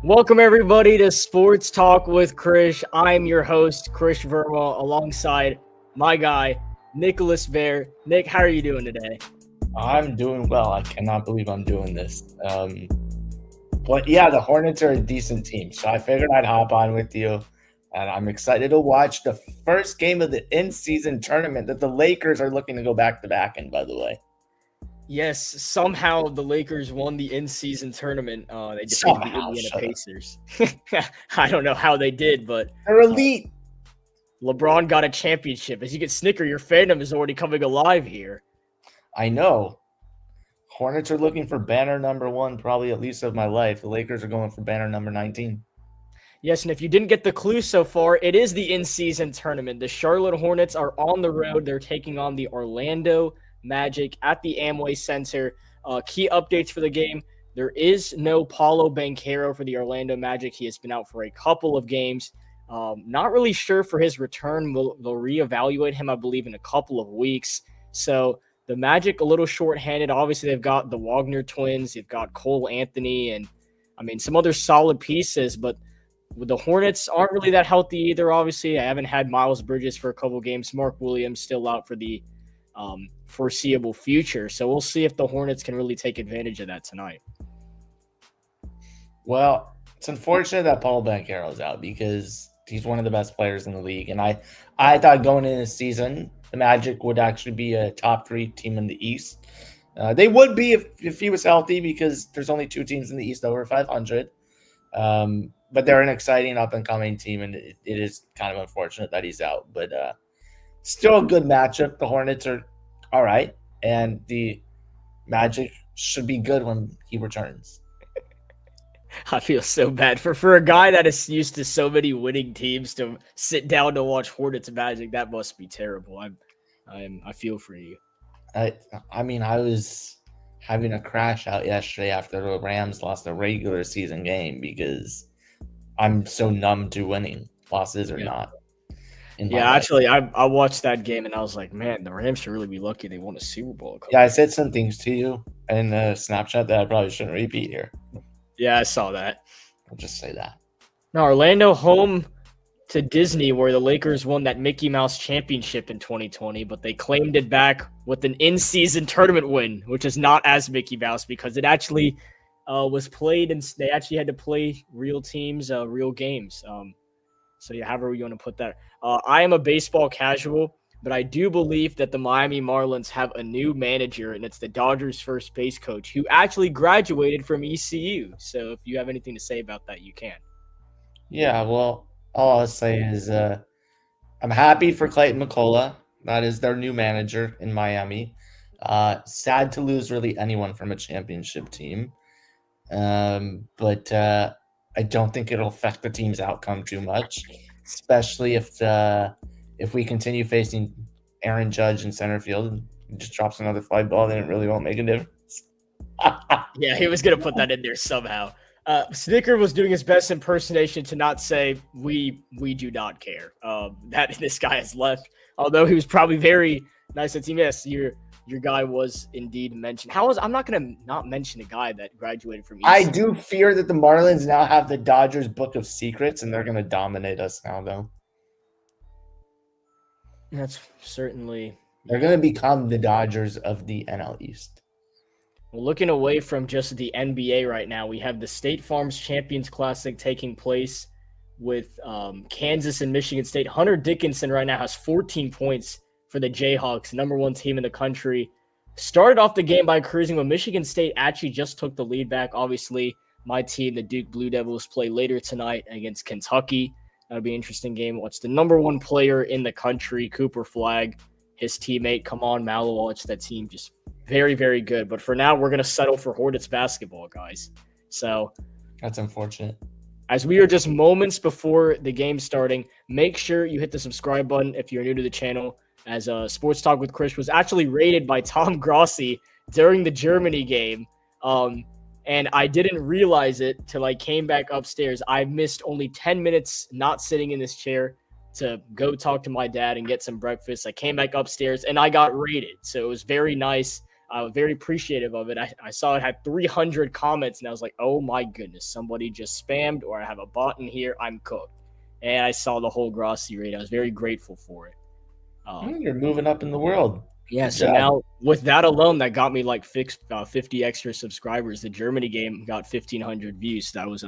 Welcome everybody to Sports Talk with Krish. I'm your host, Krish Verma, alongside my guy, Nicholas Bear. Nick, how are you doing today? I'm doing well. I cannot believe I'm doing this. But yeah, the Hornets are a decent team, so I figured I'd hop on with you. And I'm excited to watch the first game of the in-season tournament that the Lakers are looking to go back-to-back in, by the way. Yes, somehow the Lakers won the in-season tournament. They defeated the Somehow, Indiana shut up. Pacers. I don't know how they did, but They're elite. LeBron got a championship. As you get snicker, your fandom is already coming alive here. I know. Hornets are looking for banner number 1, probably at least of my life. The Lakers are going for banner number 19. Yes, and if you didn't get the clue so far, it is the in-season tournament. The Charlotte Hornets are on the road. They're taking on the Orlando Magic at the Amway Center. Key updates for the game. There is no Paulo Banchero for the Orlando Magic. He has been out for a couple of games. Not really sure for his return. They'll reevaluate him, I believe, in a couple of weeks. So the Magic a little short-handed. Obviously, they've got the Wagner twins. They've got Cole Anthony and, some other solid pieces, but the Hornets aren't really that healthy either, obviously. I haven't had Miles Bridges for a couple games. Mark Williams still out for the foreseeable future. So we'll see if the Hornets can really take advantage of that tonight. Well, it's unfortunate that Paul Banchero's out because he's one of the best players in the league. And I thought going into the season, the Magic would actually be a top 3 team in the East. They would be if he was healthy because there's only 2 teams in the East over 500. But they're an exciting up-and-coming team, and it is kind of unfortunate that he's out. But still a good matchup. The Hornets are all right, and the Magic should be good when he returns. I feel so bad for a guy that is used to so many winning teams to sit down to watch Hornets Magic. That must be terrible. I feel for you. I was having a crash out yesterday after the Rams lost a regular season game because I'm so numb to winning, losses or not. Yeah, actually, I watched that game and I was like, man, the Rams should really be lucky they won a Super Bowl. Yeah, I said some things to you in the Snapchat that I probably shouldn't repeat here. Yeah, I saw that. I'll just say that. Now, Orlando home to Disney, where the Lakers won that Mickey Mouse championship in 2020, but they claimed it back with an in-season tournament win, which is not as Mickey Mouse because it actually was played and they actually had to play real teams, real games. So yeah, however you want to put that. I am a baseball casual, but I do believe that the Miami Marlins have a new manager, and it's the Dodgers' first base coach who actually graduated from ECU. So if you have anything to say about that, you can. Yeah, well, all I'll say is I'm happy for Clayton McCullough. That is their new manager in Miami. Sad to lose really anyone from a championship team. But I don't think it'll affect the team's outcome too much, especially if we continue facing Aaron Judge in center field and he just drops another fly ball, then it really won't make a difference. Yeah, he was going to put that in there somehow. Snicker was doing his best impersonation to not say we do not care that this guy has left, although he was probably very nice to the team. Yes, your guy was indeed mentioned. I'm not going to not mention a guy that graduated from ECU. I do fear that the Marlins now have the Dodgers book of secrets, and they're going to dominate us now, though. That's certainly... They're going to become the Dodgers of the NL East. Well, looking away from just the NBA right now, we have the State Farm's Champions Classic taking place with Kansas and Michigan State. Hunter Dickinson right now has 14 points for the Jayhawks, number 1 team in the country. Started off the game by cruising, but Michigan State actually just took the lead back. Obviously, my team, the Duke Blue Devils, play later tonight against Kentucky. That'll be an interesting game. What's the number 1 player in the country, Cooper Flagg, his teammate, Kaman Malawich, that team just very, very good. But for now, we're going to settle for Hornets basketball, guys. So that's unfortunate. As we are just moments before the game starting, make sure you hit the subscribe button if you're new to the channel. As Sports Talk with Chris was actually rated by Tom Grossi during the Germany game. And I didn't realize it till I came back upstairs. I missed only 10 minutes not sitting in this chair to go talk to my dad and get some breakfast. I came back upstairs and I got rated. So it was very nice. I was very appreciative of it. I saw it had 300 comments, and I was like, oh my goodness, somebody just spammed, or I have a bot in here. I'm cooked. And I saw the whole Grossi rate. I was very grateful for it. You're moving up in the world. Yeah, Good so job. now with that alone, that got me like 50 extra subscribers. The Germany game got 1,500 views. So that was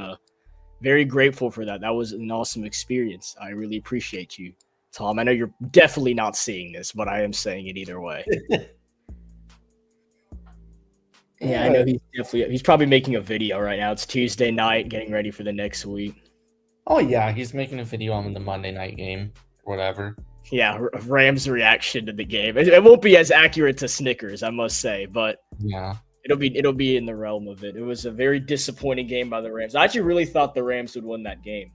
very grateful for that. That was an awesome experience. I really appreciate you, Tom. I know you're definitely not seeing this, but I am saying it either way. Yeah, I know he's probably making a video right now. It's Tuesday night, getting ready for the next week. Oh yeah, he's making a video on the Monday night game, whatever. Yeah, Rams' reaction to the game. It won't be as accurate to Snickers, I must say, but yeah, it'll be in the realm of it. It was a very disappointing game by the Rams. I actually really thought the Rams would win that game.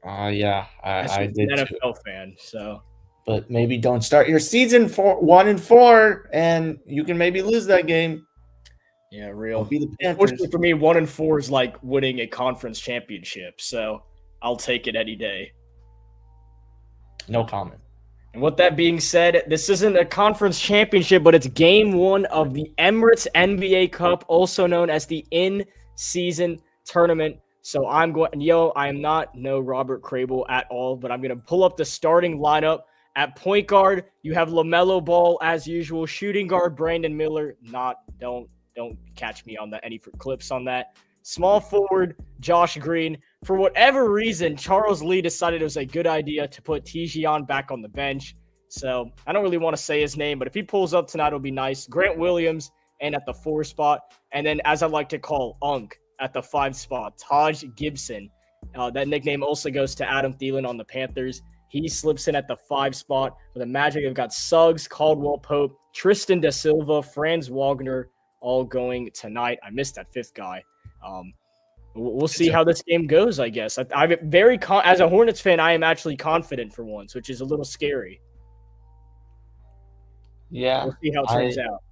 Yeah, I did an too. NFL fan, so. But maybe don't start your season 1-4, and you can maybe lose that game. Yeah, real. Be the Panthers. Unfortunately for me, 1-4 is like winning a conference championship, so I'll take it any day. No comment. And with that being said, this isn't a conference championship, but it's game 1 of the Emirates NBA Cup, also known as the in-season tournament. So I am not no Robert Crable at all, but I'm going to pull up the starting lineup. At point guard, you have LaMelo Ball as usual. Shooting guard, Brandon Miller. Don't catch me on any clips on that. Small forward, Josh Green. For whatever reason, Charles Lee decided it was a good idea to put Tijian back on the bench. So I don't really want to say his name, but if he pulls up tonight, it'll be nice. Grant Williams and at the 4 spot. And then, as I like to call, Unk at the 5 spot, Taj Gibson. That nickname also goes to Adam Thielen on the Panthers. He slips in at the 5 spot. For the Magic, they've got Suggs, Caldwell Pope, Tristan Da Silva, Franz Wagner, all going tonight. I missed that 5th guy. We'll see how this game goes, I guess. I'm as a Hornets fan, I am actually confident for once, which is a little scary. Yeah. We'll see how it turns out.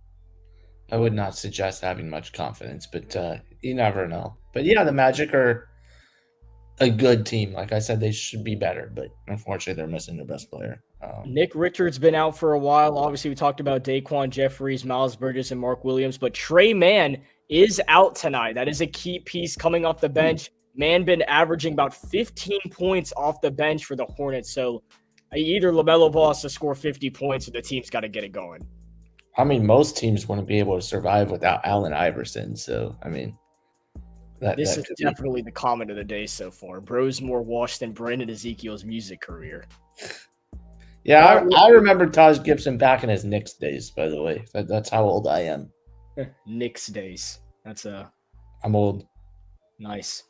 I would not suggest having much confidence, but you never know. But yeah, the Magic are a good team. Like I said, they should be better, but unfortunately, they're missing their best player. Nick Richards been out for a while. Obviously, we talked about Daquan Jeffries, Miles Bridges, and Mark Williams, but Trey Mann is out tonight. That is a key piece coming off the bench. Mann been averaging about 15 points off the bench for the Hornets. So either LaMelo Ball has to score 50 points or the team's got to get it going. I mean, most teams wouldn't be able to survive without Allen Iverson. So, I mean, this is definitely the comment of the day so far. Bro's more washed than Brandon Ezekiel's music career. Yeah, I remember Taj Gibson back in his Knicks days, by the way. That's how old I am. Knicks days. I'm old. Nice.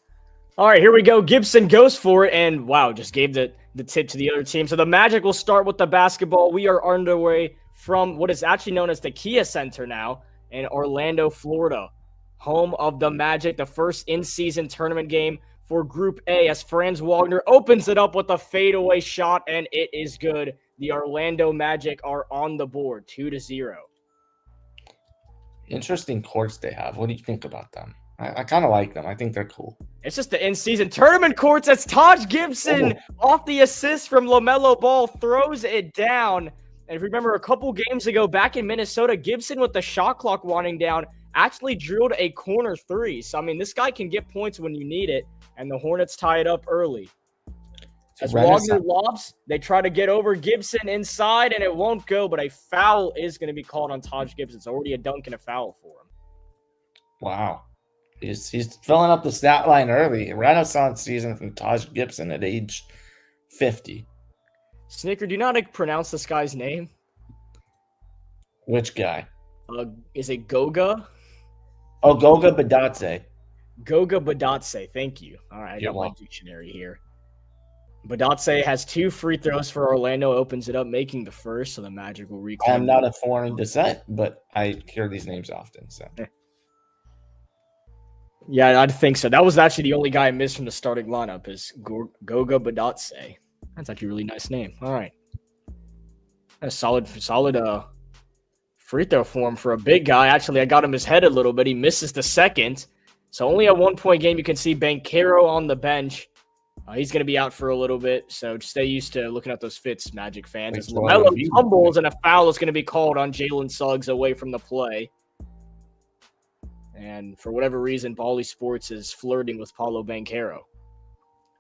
All right, here we go. Gibson goes for it, and wow, just gave the tip to the other team. So the Magic will start with the basketball. We are underway from what is actually known as the Kia Center now in Orlando, Florida, home of the Magic, the first in-season tournament game for Group A, as Franz Wagner opens it up with a fadeaway shot, and it is good. The Orlando Magic are on the board, 2-0. Interesting courts they have. What do you think about them? I kind of like them. I think they're cool. It's just the in-season tournament courts. That's Taj Gibson off the assist from LaMelo Ball, throws it down. And if you remember a couple games ago back in Minnesota, Gibson with the shot clock winding down actually drilled a corner 3. So, I mean, this guy can get points when you need it. And the Hornets tie it up early. As Wagner lobs, they try to get over Gibson inside, and it won't go, but a foul is going to be called on Taj Gibson. It's already a dunk and a foul for him. Wow. He's filling up the stat line early. Renaissance season from Taj Gibson at age 50. Snicker, do you know how to pronounce this guy's name? Which guy? Is it Goga? Oh, Goga Badatse. Goga Badatse. Thank you. All right, I got my dictionary here. Badatse has 2 free throws for Orlando, opens it up, making the first, so the Magic will reclaim. I'm not a foreign descent, but I hear these names often. So, yeah, I'd think so. That was actually the only guy I missed from the starting lineup is Goga Badatse. That's actually a really nice name. All right. A solid free throw form for a big guy. Actually, I got him his head a little bit. He misses the second. So only a 1-point game. You can see Banchero on the bench. He's going to be out for a little bit, so just stay used to looking at those fits, Magic fans. Like As Joel LaMelo Embiid. tumbles and a foul is going to be called on Jalen Suggs away from the play. And for whatever reason, Bally Sports is flirting with Paulo Banchero.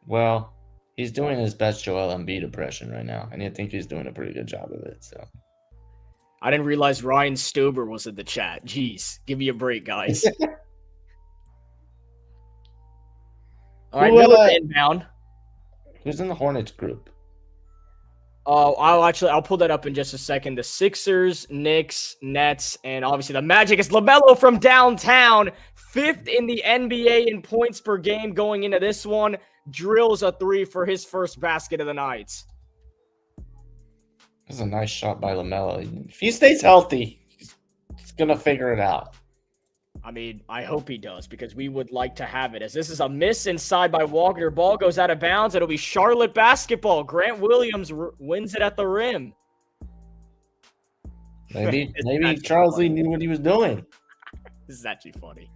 Well, he's doing his best Joel Embiid impression right now, and I think he's doing a pretty good job of it. So I didn't realize Ryan Stober was in the chat. Jeez, give me a break, guys. All right, another inbound. Who's in the Hornets group? I'll pull that up in just a second. The Sixers, Knicks, Nets, and obviously the Magic is LaMelo from downtown, 5th in the NBA in points per game going into this one. Drills a 3 for his first basket of the night. This is a nice shot by LaMelo. If he stays healthy, he's gonna figure it out. I mean, I hope he does, because we would like to have it. As this is a miss inside by Wagner. Ball goes out of bounds. It'll be Charlotte basketball. Grant Williams wins it at the rim. Maybe Charles Lee knew what he was doing. This is actually funny.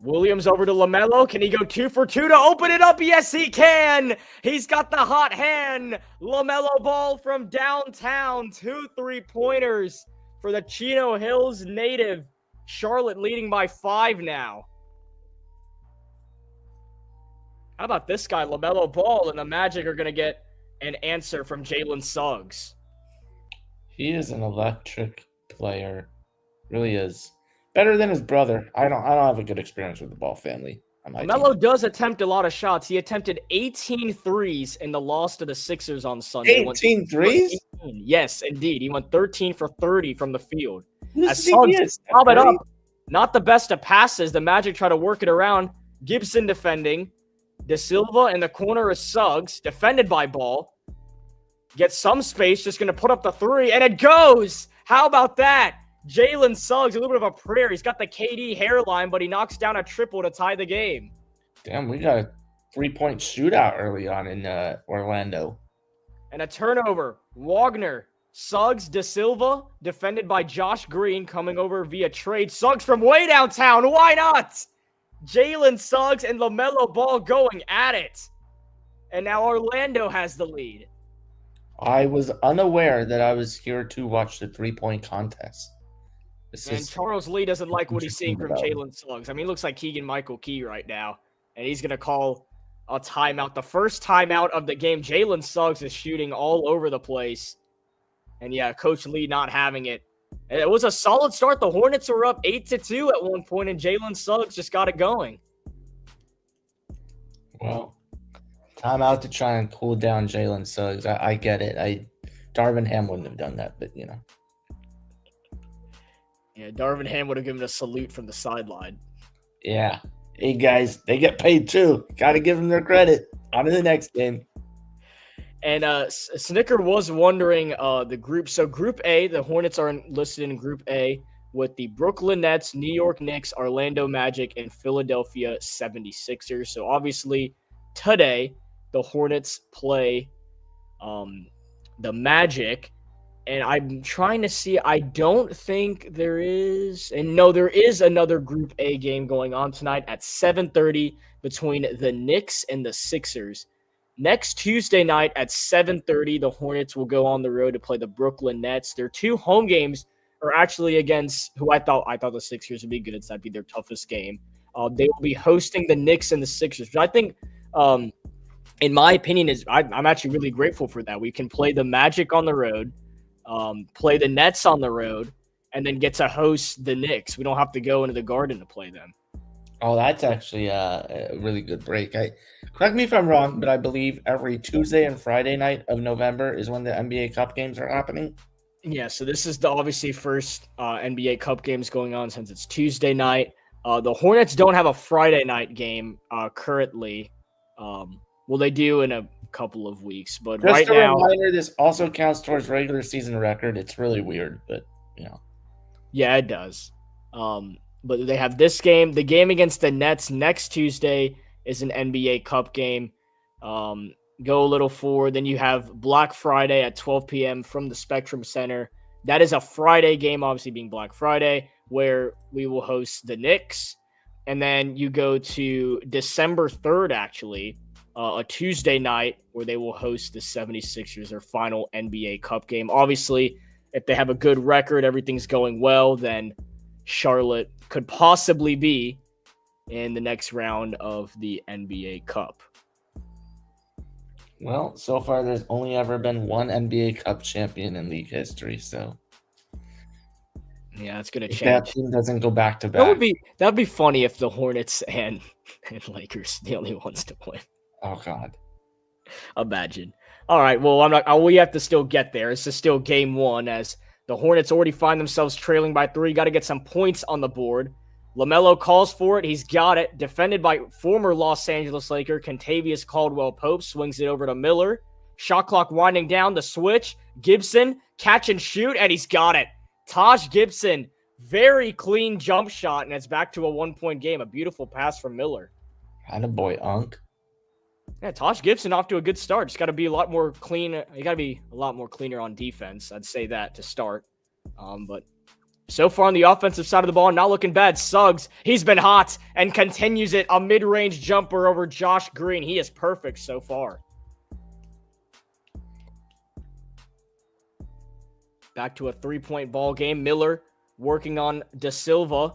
Williams over to LaMelo. Can he go 2 for 2 to open it up? Yes, he can. He's got the hot hand. LaMelo Ball from downtown. 2 3-pointers. For the Chino Hills native. Charlotte leading by 5 now. How about this guy, LaMelo Ball, and the Magic are going to get an answer from Jalen Suggs. He is an electric player. Really is. Better than his brother. I don't have a good experience with the Ball family. LaMelo does attempt a lot of shots. He attempted 18 threes in the loss to the Sixers on Sunday. 18 threes? Yes, indeed. He went 13 for 30 from the field. As Suggs fouled it up. Not the best of passes. The Magic try to work it around. Gibson defending. De Silva in the corner is Suggs, defended by Ball. Gets some space, just going to put up the 3, and it goes! How about that? Jalen Suggs, a little bit of a prayer. He's got the KD hairline, but he knocks down a triple to tie the game. Damn, we got a 3-point shootout early on in Orlando. And a turnover. Wagner, Suggs, De Silva, defended by Josh Green, coming over via trade. Suggs from way downtown. Why not? Jalen Suggs and LaMelo Ball going at it. And now Orlando has the lead. I was unaware that I was here to watch the 3-point contest. And Charles Lee doesn't like what he's seeing from Jalen Suggs. I mean, he looks like Keegan-Michael Key right now. And he's going to call a timeout. The first timeout of the game. Jalen Suggs is shooting all over the place. And yeah, Coach Lee not having it. And it was a solid start. The Hornets were up 8-2 at one point, and Jalen Suggs just got it going. Well, timeout to try and cool down Jalen Suggs. I get it. Darvin Ham wouldn't have done that, but you know. Yeah, Darvin Ham would have given a salute from the sideline. Yeah. Hey, guys, they get paid too. Got to give them their credit. On to the next game. And Snicker was wondering the group. So Group A, the Hornets are listed in Group A with the Brooklyn Nets, New York Knicks, Orlando Magic, and Philadelphia 76ers. So obviously today the Hornets play the Magic. And I'm trying to see, I don't think there is, and no, there is another Group A game going on tonight at 7:30 between the Knicks and the Sixers. Next Tuesday night at 7:30, the Hornets will go on the road to play the Brooklyn Nets. Their 2 home games are actually against who I thought the Sixers would be good. That'd be their toughest game. They will be hosting the Knicks and the Sixers, which I think, in my opinion, I'm actually really grateful for that. We can play the Magic on the road. Play the Nets on the road, and then get to host the Knicks. We don't have to go into the Garden to play them. Oh, that's actually a really good break. Correct me if I'm wrong, but I believe every Tuesday and Friday night of November is when the NBA Cup games are happening. Yeah, so this is the obviously first NBA Cup games going on since it's Tuesday night. The Hornets don't have a Friday night game currently. Well, they do in a couple of weeks, but just right a now, reminder, this also counts towards regular season record. It's really weird, but you know. Yeah, it does. But they have this game. The game against the Nets next Tuesday is an NBA Cup game. Go a little forward. Then you have Black Friday at 12 p.m. from the Spectrum Center. That is a Friday game, obviously being Black Friday, where we will host the Knicks. And then you go to December 3rd, actually, a Tuesday night where they will host the 76ers, their final NBA Cup game. Obviously, if they have a good record, everything's going well, then Charlotte could possibly be in the next round of the NBA Cup. Well, so far there's only ever been one NBA Cup champion in league history, so yeah, it's gonna change. That team doesn't go back to back. That would be funny if the Hornets and Lakers the only ones to win. Oh God. Imagine. All right, well, we have to still get there. This is still game one as the Hornets already find themselves trailing by 3. Got to get some points on the board. LaMelo calls for it. He's got it. Defended by former Los Angeles Laker Kentavious Caldwell-Pope. Swings it over to Miller. Shot clock winding down. The switch. Gibson, catch and shoot, and he's got it. Taj Gibson, very clean jump shot, and it's back to a 1-point game. A beautiful pass from Miller. Attaboy, Unk. Yeah, Taj Gibson off to a good start. Just got to be a lot more clean. You got to be a lot more cleaner on defense. I'd say that to start. But so far on the offensive side of the ball, not looking bad. Suggs, he's been hot and continues it. A mid-range jumper over Josh Green. He is perfect so far. Back to a 3-point ball game. Miller working on Da Silva.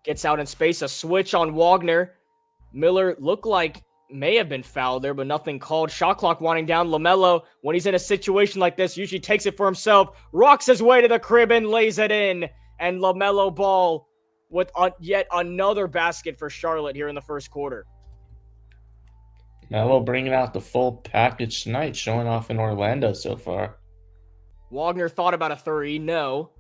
Gets out in space. A switch on Wagner. Miller looked like may have been fouled there, but nothing called. Shot clock winding down. LaMelo, when he's in a situation like this, usually takes it for himself. Rocks his way to the crib and lays it in. And LaMelo Ball with yet another basket for Charlotte here in the first quarter. Melo bringing out the full package tonight, showing off in Orlando so far. Wagner thought about a 3. No.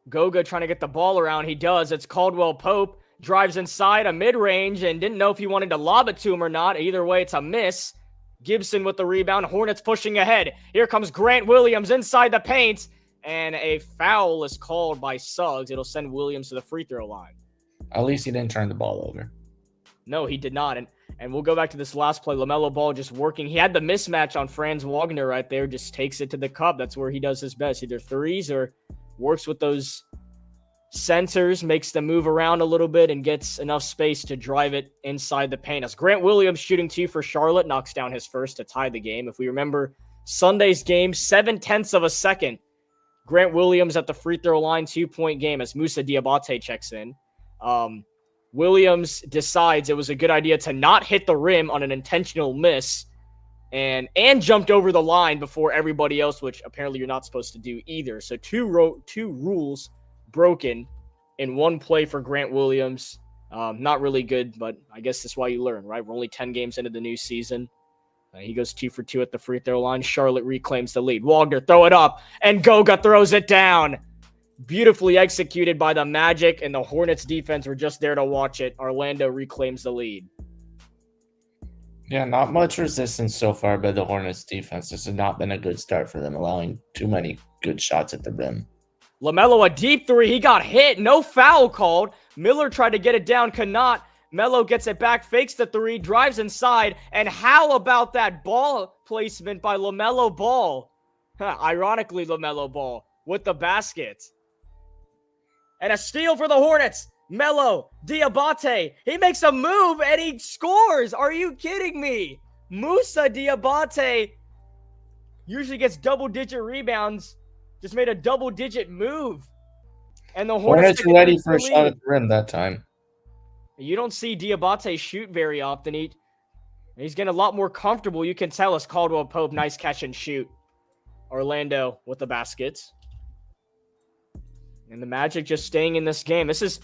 Goga trying to get the ball around. He does. It's Caldwell-Pope. Drives inside a mid-range and didn't know if he wanted to lob it to him or not. Either way, it's a miss. Gibson with the rebound. Hornets pushing ahead. Here comes Grant Williams inside the paint. And a foul is called by Suggs. It'll send Williams to the free throw line. At least he didn't turn the ball over. No, he did not. And we'll go back to this last play. LaMelo Ball just working. He had the mismatch on Franz Wagner right there. Just takes it to the cup. That's where he does his best. Either threes or works with those sensors, makes them move around a little bit and gets enough space to drive it inside the paint. As Grant Williams shooting 2 for Charlotte, knocks down his first to tie the game. If we remember Sunday's game, 0.7 of a second. Grant Williams at the free throw line, 2-point game as Moussa Diabate checks in. Williams decides it was a good idea to not hit the rim on an intentional miss and jumped over the line before everybody else, which apparently you're not supposed to do either. So two rules broken in one play for Grant Williams. Not really good, but I guess that's why you learn, right? We're only 10 games into the new season. He goes 2 for 2 at the free throw line. Charlotte reclaims the lead. Wagner throw it up, and Goga throws it down. Beautifully executed by the Magic, and the Hornets defense were just there to watch it. Orlando reclaims the lead. Yeah, not much resistance so far by the Hornets defense. This has not been a good start for them, allowing too many good shots at the rim. LaMelo, a deep 3. He got hit. No foul called. Miller tried to get it down, could not. Melo gets it back, fakes the 3, drives inside. And how about that ball placement by LaMelo Ball? Ironically, LaMelo Ball with the basket. And a steal for the Hornets. Melo, Diabate. He makes a move and he scores. Are you kidding me? Moussa Diabate usually gets double-digit rebounds. Just made a double-digit move. And the Hornets are ready for a shot at the rim that time. You don't see Diabate shoot very often. He's getting a lot more comfortable. You can tell us Caldwell-Pope, nice catch and shoot. Orlando with the baskets. And the Magic just staying in this game. This is,